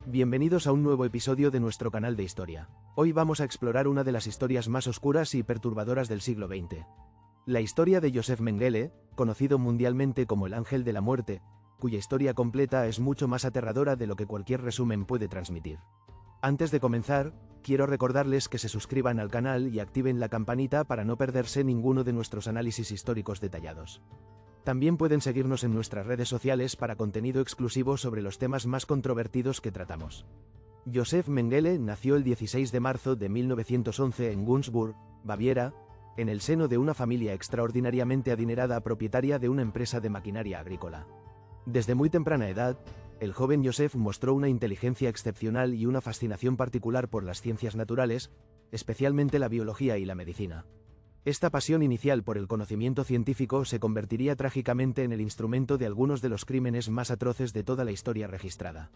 Bienvenidos a un nuevo episodio de nuestro canal de historia. Hoy vamos a explorar una de las historias más oscuras y perturbadoras del siglo XX. La historia de Joseph Mengele, conocido mundialmente como el Ángel de la Muerte, cuya historia completa es mucho más aterradora de lo que cualquier resumen puede transmitir. Antes de comenzar, quiero recordarles que se suscriban al canal y activen la campanita para no perderse ninguno de nuestros análisis históricos detallados. También pueden seguirnos en nuestras redes sociales para contenido exclusivo sobre los temas más controvertidos que tratamos. Joseph Mengele nació el 16 de marzo de 1911 en Günzburg, Baviera, en el seno de una familia extraordinariamente adinerada propietaria de una empresa de maquinaria agrícola. Desde muy temprana edad, el joven Joseph mostró una inteligencia excepcional y una fascinación particular por las ciencias naturales, especialmente la biología y la medicina. Esta pasión inicial por el conocimiento científico se convertiría trágicamente en el instrumento de algunos de los crímenes más atroces de toda la historia registrada.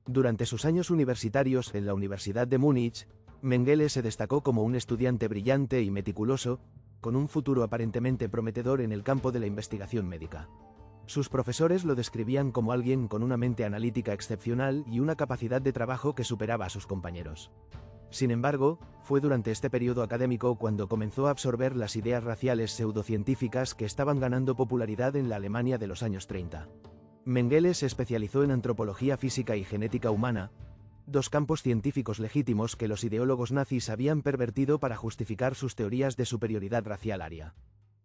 Durante sus años universitarios en la Universidad de Múnich, Mengele se destacó como un estudiante brillante y meticuloso, con un futuro aparentemente prometedor en el campo de la investigación médica. Sus profesores lo describían como alguien con una mente analítica excepcional y una capacidad de trabajo que superaba a sus compañeros. Sin embargo, fue durante este periodo académico cuando comenzó a absorber las ideas raciales pseudocientíficas que estaban ganando popularidad en la Alemania de los años 30. Mengele se especializó en antropología física y genética humana, dos campos científicos legítimos que los ideólogos nazis habían pervertido para justificar sus teorías de superioridad racial aria.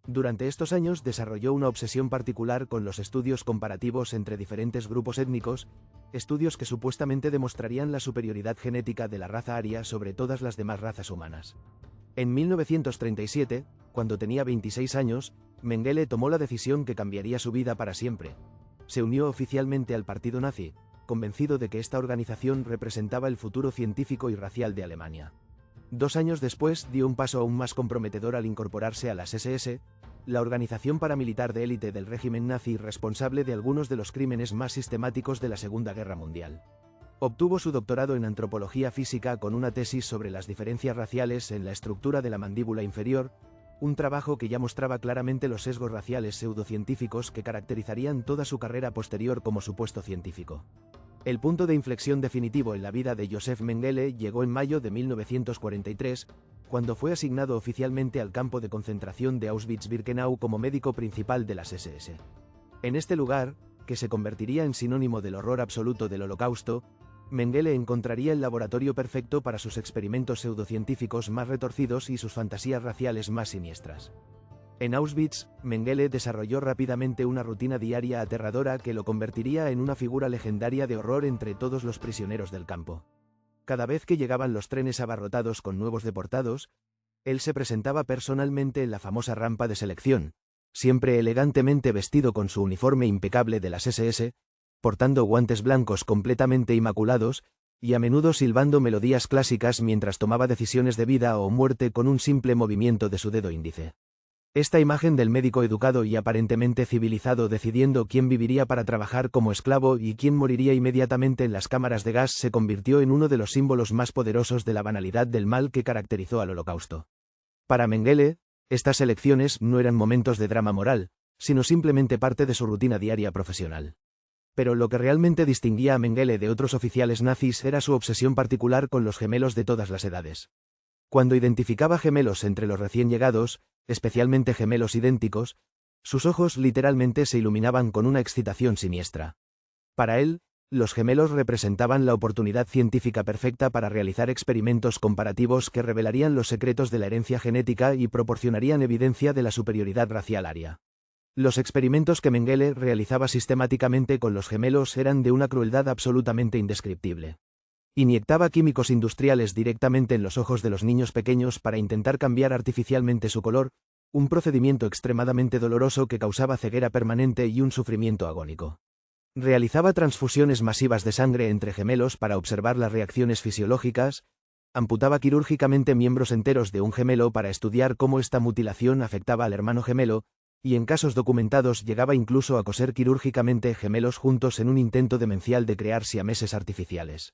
Durante estos años desarrolló una obsesión particular con los estudios comparativos entre diferentes grupos étnicos, estudios que supuestamente demostrarían la superioridad genética de la raza aria sobre todas las demás razas humanas. En 1937, cuando tenía 26 años, Mengele tomó la decisión que cambiaría su vida para siempre. Se unió oficialmente al partido nazi, convencido de que esta organización representaba el futuro científico y racial de Alemania. 2 años después dio un paso aún más comprometedor al incorporarse a las SS, la organización paramilitar de élite del régimen nazi responsable de algunos de los crímenes más sistemáticos de la Segunda Guerra Mundial. Obtuvo su doctorado en antropología física con una tesis sobre las diferencias raciales en la estructura de la mandíbula inferior, un trabajo que ya mostraba claramente los sesgos raciales pseudocientíficos que caracterizarían toda su carrera posterior como supuesto científico. El punto de inflexión definitivo en la vida de Joseph Mengele llegó en mayo de 1943, cuando fue asignado oficialmente al campo de concentración de Auschwitz-Birkenau como médico principal de las SS. En este lugar, que se convertiría en sinónimo del horror absoluto del Holocausto, Mengele encontraría el laboratorio perfecto para sus experimentos pseudocientíficos más retorcidos y sus fantasías raciales más siniestras. En Auschwitz, Mengele desarrolló rápidamente una rutina diaria aterradora que lo convertiría en una figura legendaria de horror entre todos los prisioneros del campo. Cada vez que llegaban los trenes abarrotados con nuevos deportados, él se presentaba personalmente en la famosa rampa de selección, siempre elegantemente vestido con su uniforme impecable de las SS, portando guantes blancos completamente inmaculados, y a menudo silbando melodías clásicas mientras tomaba decisiones de vida o muerte con un simple movimiento de su dedo índice. Esta imagen del médico educado y aparentemente civilizado decidiendo quién viviría para trabajar como esclavo y quién moriría inmediatamente en las cámaras de gas se convirtió en uno de los símbolos más poderosos de la banalidad del mal que caracterizó al Holocausto. Para Mengele, estas elecciones no eran momentos de drama moral, sino simplemente parte de su rutina diaria profesional. Pero lo que realmente distinguía a Mengele de otros oficiales nazis era su obsesión particular con los gemelos de todas las edades. Cuando identificaba gemelos entre los recién llegados, especialmente gemelos idénticos, sus ojos literalmente se iluminaban con una excitación siniestra. Para él, los gemelos representaban la oportunidad científica perfecta para realizar experimentos comparativos que revelarían los secretos de la herencia genética y proporcionarían evidencia de la superioridad racial aria. Los experimentos que Mengele realizaba sistemáticamente con los gemelos eran de una crueldad absolutamente indescriptible. Inyectaba químicos industriales directamente en los ojos de los niños pequeños para intentar cambiar artificialmente su color, un procedimiento extremadamente doloroso que causaba ceguera permanente y un sufrimiento agónico. Realizaba transfusiones masivas de sangre entre gemelos para observar las reacciones fisiológicas, amputaba quirúrgicamente miembros enteros de un gemelo para estudiar cómo esta mutilación afectaba al hermano gemelo, y en casos documentados llegaba incluso a coser quirúrgicamente gemelos juntos en un intento demencial de crear siameses artificiales.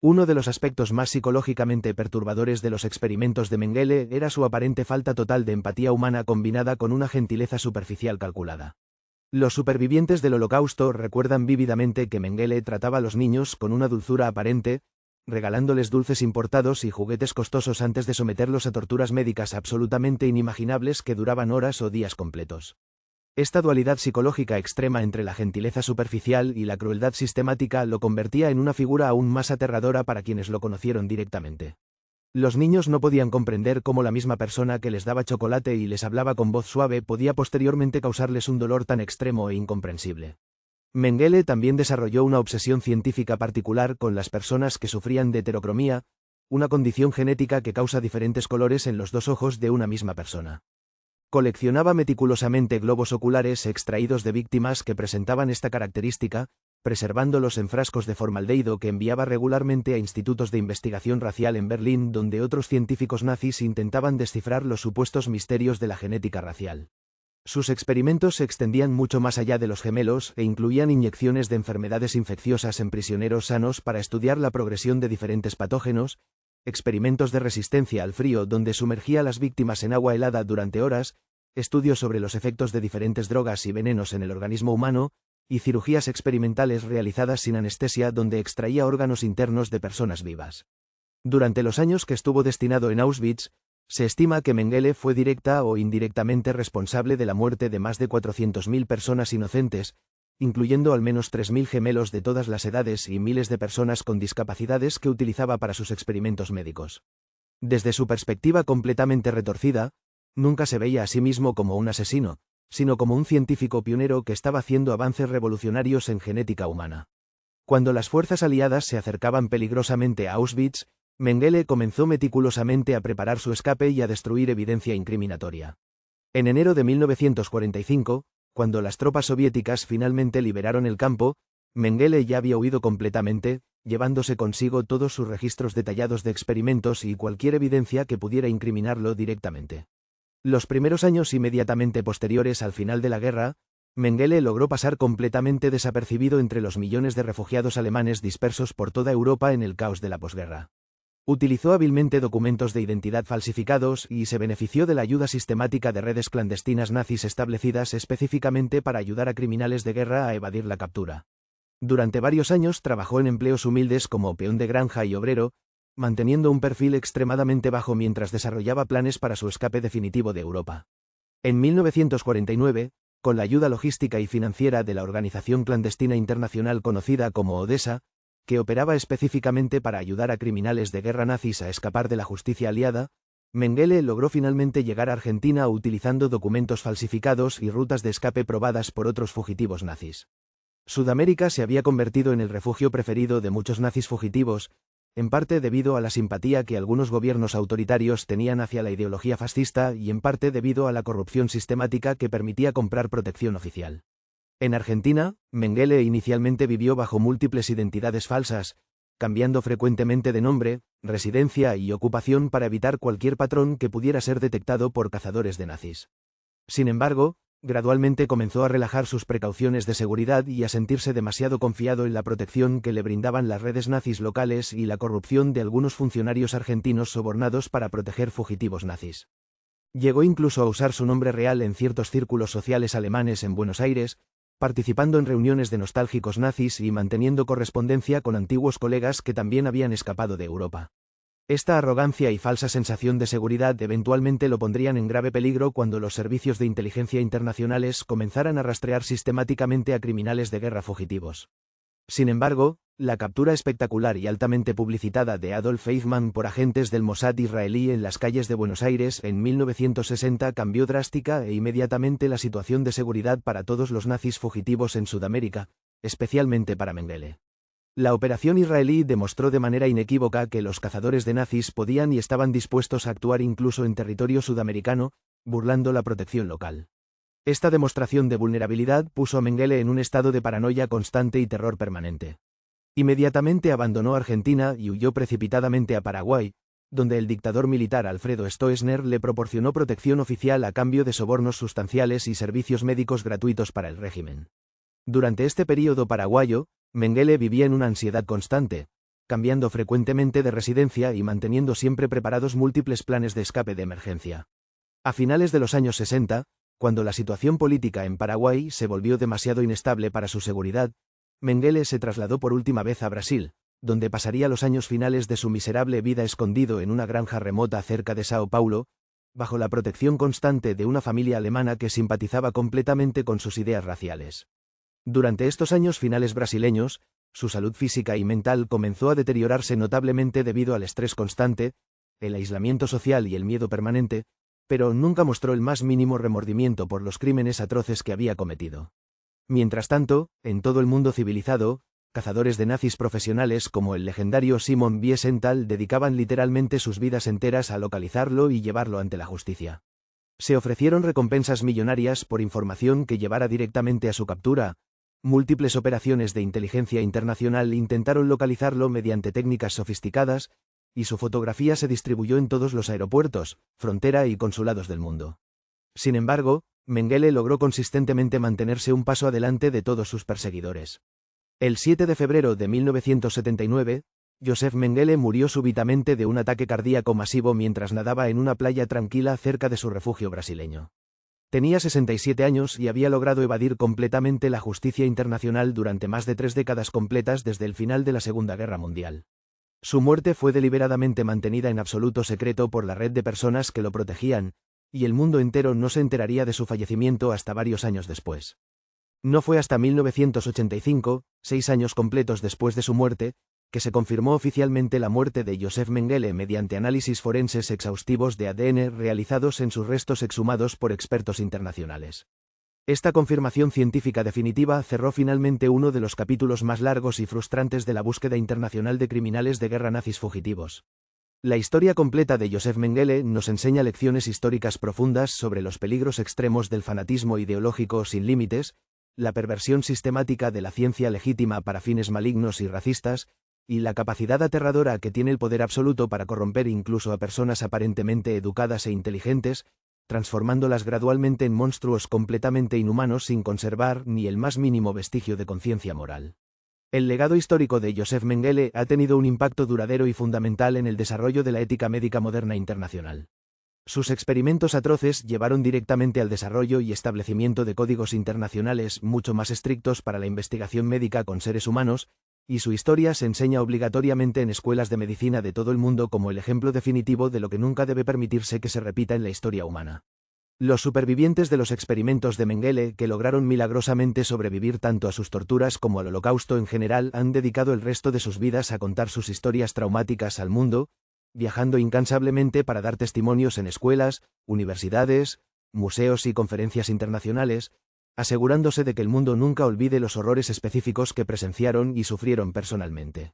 Uno de los aspectos más psicológicamente perturbadores de los experimentos de Mengele era su aparente falta total de empatía humana combinada con una gentileza superficial calculada. Los supervivientes del Holocausto recuerdan vívidamente que Mengele trataba a los niños con una dulzura aparente, regalándoles dulces importados y juguetes costosos antes de someterlos a torturas médicas absolutamente inimaginables que duraban horas o días completos. Esta dualidad psicológica extrema entre la gentileza superficial y la crueldad sistemática lo convertía en una figura aún más aterradora para quienes lo conocieron directamente. Los niños no podían comprender cómo la misma persona que les daba chocolate y les hablaba con voz suave podía posteriormente causarles un dolor tan extremo e incomprensible. Mengele también desarrolló una obsesión científica particular con las personas que sufrían de heterocromía, una condición genética que causa diferentes colores en los dos ojos de una misma persona. Coleccionaba meticulosamente globos oculares extraídos de víctimas que presentaban esta característica, preservándolos en frascos de formaldehído que enviaba regularmente a institutos de investigación racial en Berlín, donde otros científicos nazis intentaban descifrar los supuestos misterios de la genética racial. Sus experimentos se extendían mucho más allá de los gemelos e incluían inyecciones de enfermedades infecciosas en prisioneros sanos para estudiar la progresión de diferentes patógenos, experimentos de resistencia al frío donde sumergía a las víctimas en agua helada durante horas, estudios sobre los efectos de diferentes drogas y venenos en el organismo humano, y cirugías experimentales realizadas sin anestesia donde extraía órganos internos de personas vivas. Durante los años que estuvo destinado en Auschwitz, se estima que Mengele fue directa o indirectamente responsable de la muerte de más de 400.000 personas inocentes, incluyendo al menos 3.000 gemelos de todas las edades y miles de personas con discapacidades que utilizaba para sus experimentos médicos. Desde su perspectiva completamente retorcida, nunca se veía a sí mismo como un asesino, sino como un científico pionero que estaba haciendo avances revolucionarios en genética humana. Cuando las fuerzas aliadas se acercaban peligrosamente a Auschwitz, Mengele comenzó meticulosamente a preparar su escape y a destruir evidencia incriminatoria. En enero de 1945, cuando las tropas soviéticas finalmente liberaron el campo, Mengele ya había huido completamente, llevándose consigo todos sus registros detallados de experimentos y cualquier evidencia que pudiera incriminarlo directamente. Los primeros años inmediatamente posteriores al final de la guerra, Mengele logró pasar completamente desapercibido entre los millones de refugiados alemanes dispersos por toda Europa en el caos de la posguerra. Utilizó hábilmente documentos de identidad falsificados y se benefició de la ayuda sistemática de redes clandestinas nazis establecidas específicamente para ayudar a criminales de guerra a evadir la captura. Durante varios años trabajó en empleos humildes como peón de granja y obrero, manteniendo un perfil extremadamente bajo mientras desarrollaba planes para su escape definitivo de Europa. En 1949, con la ayuda logística y financiera de la organización clandestina internacional conocida como Odessa, que operaba específicamente para ayudar a criminales de guerra nazis a escapar de la justicia aliada, Mengele logró finalmente llegar a Argentina utilizando documentos falsificados y rutas de escape probadas por otros fugitivos nazis. Sudamérica se había convertido en el refugio preferido de muchos nazis fugitivos, en parte debido a la simpatía que algunos gobiernos autoritarios tenían hacia la ideología fascista y en parte debido a la corrupción sistemática que permitía comprar protección oficial. En Argentina, Mengele inicialmente vivió bajo múltiples identidades falsas, cambiando frecuentemente de nombre, residencia y ocupación para evitar cualquier patrón que pudiera ser detectado por cazadores de nazis. Sin embargo, gradualmente comenzó a relajar sus precauciones de seguridad y a sentirse demasiado confiado en la protección que le brindaban las redes nazis locales y la corrupción de algunos funcionarios argentinos sobornados para proteger fugitivos nazis. Llegó incluso a usar su nombre real en ciertos círculos sociales alemanes en Buenos Aires, participando en reuniones de nostálgicos nazis y manteniendo correspondencia con antiguos colegas que también habían escapado de Europa. Esta arrogancia y falsa sensación de seguridad eventualmente lo pondrían en grave peligro cuando los servicios de inteligencia internacionales comenzaran a rastrear sistemáticamente a criminales de guerra fugitivos. Sin embargo, la captura espectacular y altamente publicitada de Adolf Eichmann por agentes del Mossad israelí en las calles de Buenos Aires en 1960 cambió drástica e inmediatamente la situación de seguridad para todos los nazis fugitivos en Sudamérica, especialmente para Mengele. La operación israelí demostró de manera inequívoca que los cazadores de nazis podían y estaban dispuestos a actuar incluso en territorio sudamericano, burlando la protección local. Esta demostración de vulnerabilidad puso a Mengele en un estado de paranoia constante y terror permanente. Inmediatamente abandonó Argentina y huyó precipitadamente a Paraguay, donde el dictador militar Alfredo Stroessner le proporcionó protección oficial a cambio de sobornos sustanciales y servicios médicos gratuitos para el régimen. Durante este período paraguayo, Mengele vivía en una ansiedad constante, cambiando frecuentemente de residencia y manteniendo siempre preparados múltiples planes de escape de emergencia. A finales de los años 60, Cuando la situación política en Paraguay se volvió demasiado inestable para su seguridad, Mengele se trasladó por última vez a Brasil, donde pasaría los años finales de su miserable vida escondido en una granja remota cerca de Sao Paulo, bajo la protección constante de una familia alemana que simpatizaba completamente con sus ideas raciales. Durante estos años finales brasileños, su salud física y mental comenzó a deteriorarse notablemente debido al estrés constante, el aislamiento social y el miedo permanente, pero nunca mostró el más mínimo remordimiento por los crímenes atroces que había cometido. Mientras tanto, en todo el mundo civilizado, cazadores de nazis profesionales como el legendario Simon Wiesenthal dedicaban literalmente sus vidas enteras a localizarlo y llevarlo ante la justicia. Se ofrecieron recompensas millonarias por información que llevara directamente a su captura. Múltiples operaciones de inteligencia internacional intentaron localizarlo mediante técnicas sofisticadas, y su fotografía se distribuyó en todos los aeropuertos, frontera y consulados del mundo. Sin embargo, Mengele logró consistentemente mantenerse un paso adelante de todos sus perseguidores. El 7 de febrero de 1979, Joseph Mengele murió súbitamente de un ataque cardíaco masivo mientras nadaba en una playa tranquila cerca de su refugio brasileño. Tenía 67 años y había logrado evadir completamente la justicia internacional durante más de 3 décadas completas desde el final de la Segunda Guerra Mundial. Su muerte fue deliberadamente mantenida en absoluto secreto por la red de personas que lo protegían, y el mundo entero no se enteraría de su fallecimiento hasta varios años después. No fue hasta 1985, 6 años completos después de su muerte, que se confirmó oficialmente la muerte de Joseph Mengele mediante análisis forenses exhaustivos de ADN realizados en sus restos exhumados por expertos internacionales. Esta confirmación científica definitiva cerró finalmente uno de los capítulos más largos y frustrantes de la búsqueda internacional de criminales de guerra nazis fugitivos. La historia completa de Joseph Mengele nos enseña lecciones históricas profundas sobre los peligros extremos del fanatismo ideológico sin límites, la perversión sistemática de la ciencia legítima para fines malignos y racistas, y la capacidad aterradora que tiene el poder absoluto para corromper incluso a personas aparentemente educadas e inteligentes, transformándolas gradualmente en monstruos completamente inhumanos sin conservar ni el más mínimo vestigio de conciencia moral. El legado histórico de Joseph Mengele ha tenido un impacto duradero y fundamental en el desarrollo de la ética médica moderna internacional. Sus experimentos atroces llevaron directamente al desarrollo y establecimiento de códigos internacionales mucho más estrictos para la investigación médica con seres humanos, y su historia se enseña obligatoriamente en escuelas de medicina de todo el mundo como el ejemplo definitivo de lo que nunca debe permitirse que se repita en la historia humana. Los supervivientes de los experimentos de Mengele, que lograron milagrosamente sobrevivir tanto a sus torturas como al Holocausto en general, han dedicado el resto de sus vidas a contar sus historias traumáticas al mundo, viajando incansablemente para dar testimonios en escuelas, universidades, museos y conferencias internacionales, asegurándose de que el mundo nunca olvide los horrores específicos que presenciaron y sufrieron personalmente.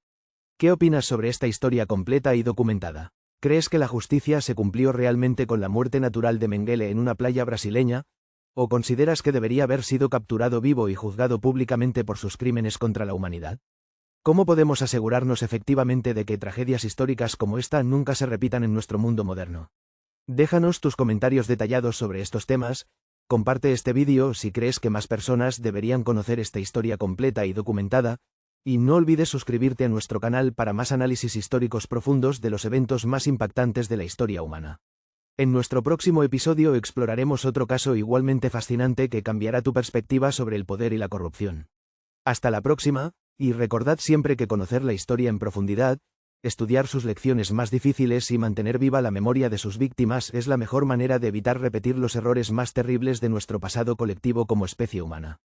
¿Qué opinas sobre esta historia completa y documentada? ¿Crees que la justicia se cumplió realmente con la muerte natural de Mengele en una playa brasileña? ¿O consideras que debería haber sido capturado vivo y juzgado públicamente por sus crímenes contra la humanidad? ¿Cómo podemos asegurarnos efectivamente de que tragedias históricas como esta nunca se repitan en nuestro mundo moderno? Déjanos tus comentarios detallados sobre estos temas, comparte este vídeo si crees que más personas deberían conocer esta historia completa y documentada, y no olvides suscribirte a nuestro canal para más análisis históricos profundos de los eventos más impactantes de la historia humana. En nuestro próximo episodio exploraremos otro caso igualmente fascinante que cambiará tu perspectiva sobre el poder y la corrupción. Hasta la próxima, y recordad siempre que conocer la historia en profundidad, estudiar sus lecciones más difíciles y mantener viva la memoria de sus víctimas es la mejor manera de evitar repetir los errores más terribles de nuestro pasado colectivo como especie humana.